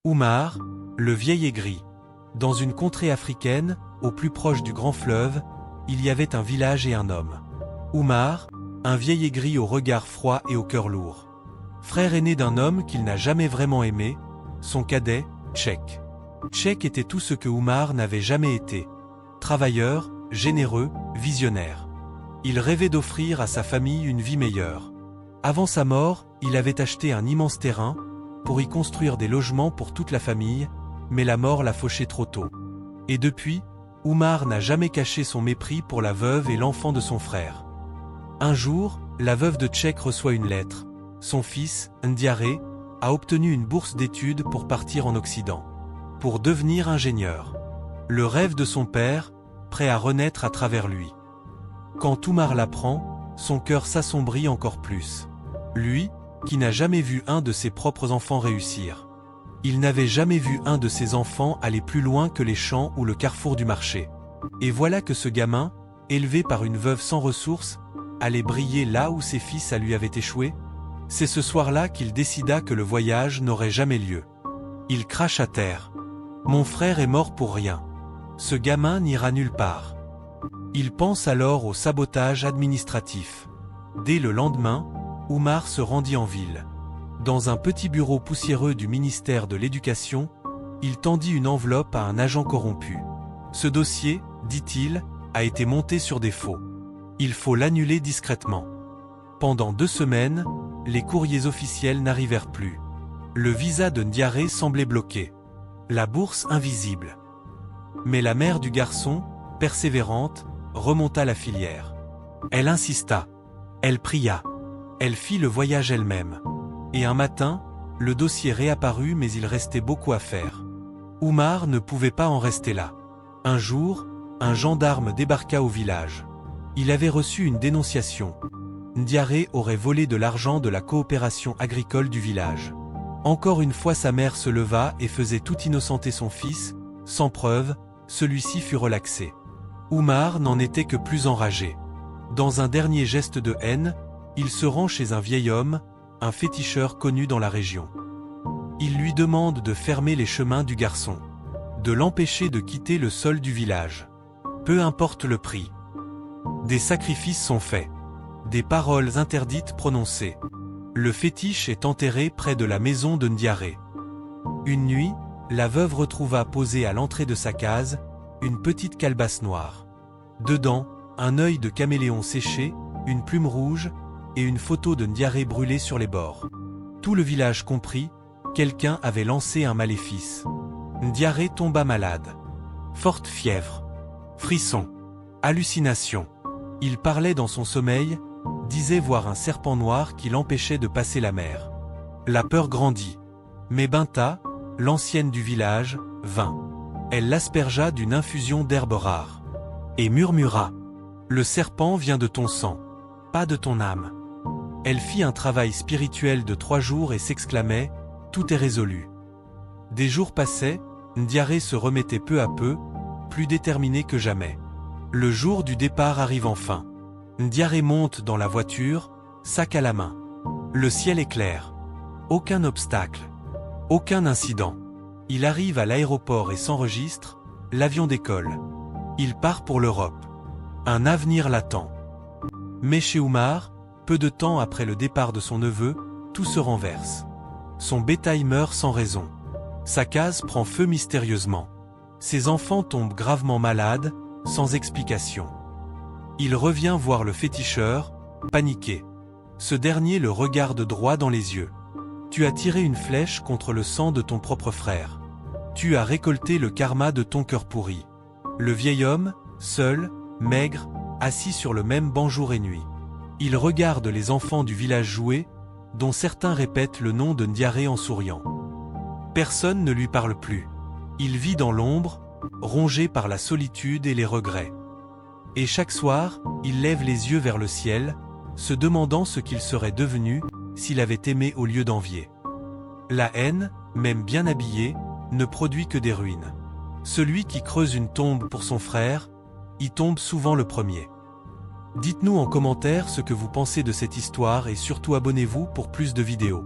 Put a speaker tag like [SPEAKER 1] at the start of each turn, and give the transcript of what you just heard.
[SPEAKER 1] Oumar, le vieil aigri. Dans une contrée africaine, au plus proche du grand fleuve, il y avait un village et un homme. Oumar, un vieil aigri au regard froid et au cœur lourd. Frère aîné d'un homme qu'il n'a jamais vraiment aimé, son cadet, Tchèque. Tchèque était tout ce que Oumar n'avait jamais été. Travailleur, généreux, visionnaire. Il rêvait d'offrir à sa famille une vie meilleure. Avant sa mort, il avait acheté un immense terrain, pour y construire des logements pour toute la famille, mais la mort l'a fauché trop tôt. Et depuis, Oumar n'a jamais caché son mépris pour la veuve et l'enfant de son frère. Un jour, la veuve de Tchèque reçoit une lettre. Son fils, Ndiaré, a obtenu une bourse d'études pour partir en Occident. Pour devenir ingénieur. Le rêve de son père, prêt à renaître à travers lui. Quand Oumar l'apprend, son cœur s'assombrit encore plus. Lui, qui n'a jamais vu un de ses propres enfants réussir. Il n'avait jamais vu un de ses enfants aller plus loin que les champs ou le carrefour du marché. Et voilà que ce gamin, élevé par une veuve sans ressources, allait briller là où ses fils lui avaient échoué. C'est ce soir-là qu'il décida que le voyage n'aurait jamais lieu. Il crache à terre. Mon frère est mort pour rien. Ce gamin n'ira nulle part. Il pense alors au sabotage administratif. Dès le lendemain, Oumar se rendit en ville. Dans un petit bureau poussiéreux du ministère de l'Éducation, il tendit une enveloppe à un agent corrompu. Ce dossier, dit-il, a été monté sur des faux. Il faut l'annuler discrètement. Pendant 2 semaines, les courriers officiels n'arrivèrent plus. Le visa de Ndiaré semblait bloqué. La bourse invisible. Mais la mère du garçon, persévérante, remonta la filière. Elle insista. Elle pria. Elle fit le voyage elle-même. Et un matin, le dossier réapparut mais il restait beaucoup à faire. Oumar ne pouvait pas en rester là. Un jour, un gendarme débarqua au village. Il avait reçu une dénonciation. Ndiaré aurait volé de l'argent de la coopération agricole du village. Encore une fois sa mère se leva et faisait tout innocenter son fils, sans preuve, celui-ci fut relaxé. Oumar n'en était que plus enragé. Dans un dernier geste de haine, il se rend chez un vieil homme, un féticheur connu dans la région. Il lui demande de fermer les chemins du garçon, de l'empêcher de quitter le sol du village. Peu importe le prix. Des sacrifices sont faits. Des paroles interdites prononcées. Le fétiche est enterré près de la maison de Ndiaré. Une nuit, la veuve retrouva posée à l'entrée de sa case, une petite calebasse noire. Dedans, un œil de caméléon séché, une plume rouge, et une photo de Ndiaré brûlée sur les bords. Tout le village comprit, quelqu'un avait lancé un maléfice. Ndiaré tomba malade. Forte fièvre. Frisson. Hallucination. Il parlait dans son sommeil, disait voir un serpent noir qui l'empêchait de passer la mer. La peur grandit. Mais Binta, l'ancienne du village, vint. Elle l'aspergea d'une infusion d'herbes rares. Et murmura. Le serpent vient de ton sang, pas de ton âme. Elle fit un travail spirituel de 3 jours et s'exclamait, tout est résolu. Des jours passaient, Ndiaré se remettait peu à peu, plus déterminé que jamais. Le jour du départ arrive enfin. Ndiaré monte dans la voiture, sac à la main. Le ciel est clair. Aucun obstacle. Aucun incident. Il arrive à l'aéroport et s'enregistre, l'avion décolle. Il part pour l'Europe. Un avenir l'attend. Mais chez Oumar, peu de temps après le départ de son neveu, tout se renverse. Son bétail meurt sans raison. Sa case prend feu mystérieusement. Ses enfants tombent gravement malades, sans explication. Il revient voir le féticheur, paniqué. Ce dernier le regarde droit dans les yeux. Tu as tiré une flèche contre le sang de ton propre frère. Tu as récolté le karma de ton cœur pourri. Le vieil homme, seul, maigre, assis sur le même banc jour et nuit. Il regarde les enfants du village jouer, dont certains répètent le nom de Ndiaré en souriant. Personne ne lui parle plus. Il vit dans l'ombre, rongé par la solitude et les regrets. Et chaque soir, il lève les yeux vers le ciel, se demandant ce qu'il serait devenu, s'il avait aimé au lieu d'envier. La haine, même bien habillée, ne produit que des ruines. Celui qui creuse une tombe pour son frère, y tombe souvent le premier. Dites-nous en commentaire ce que vous pensez de cette histoire et surtout abonnez-vous pour plus de vidéos.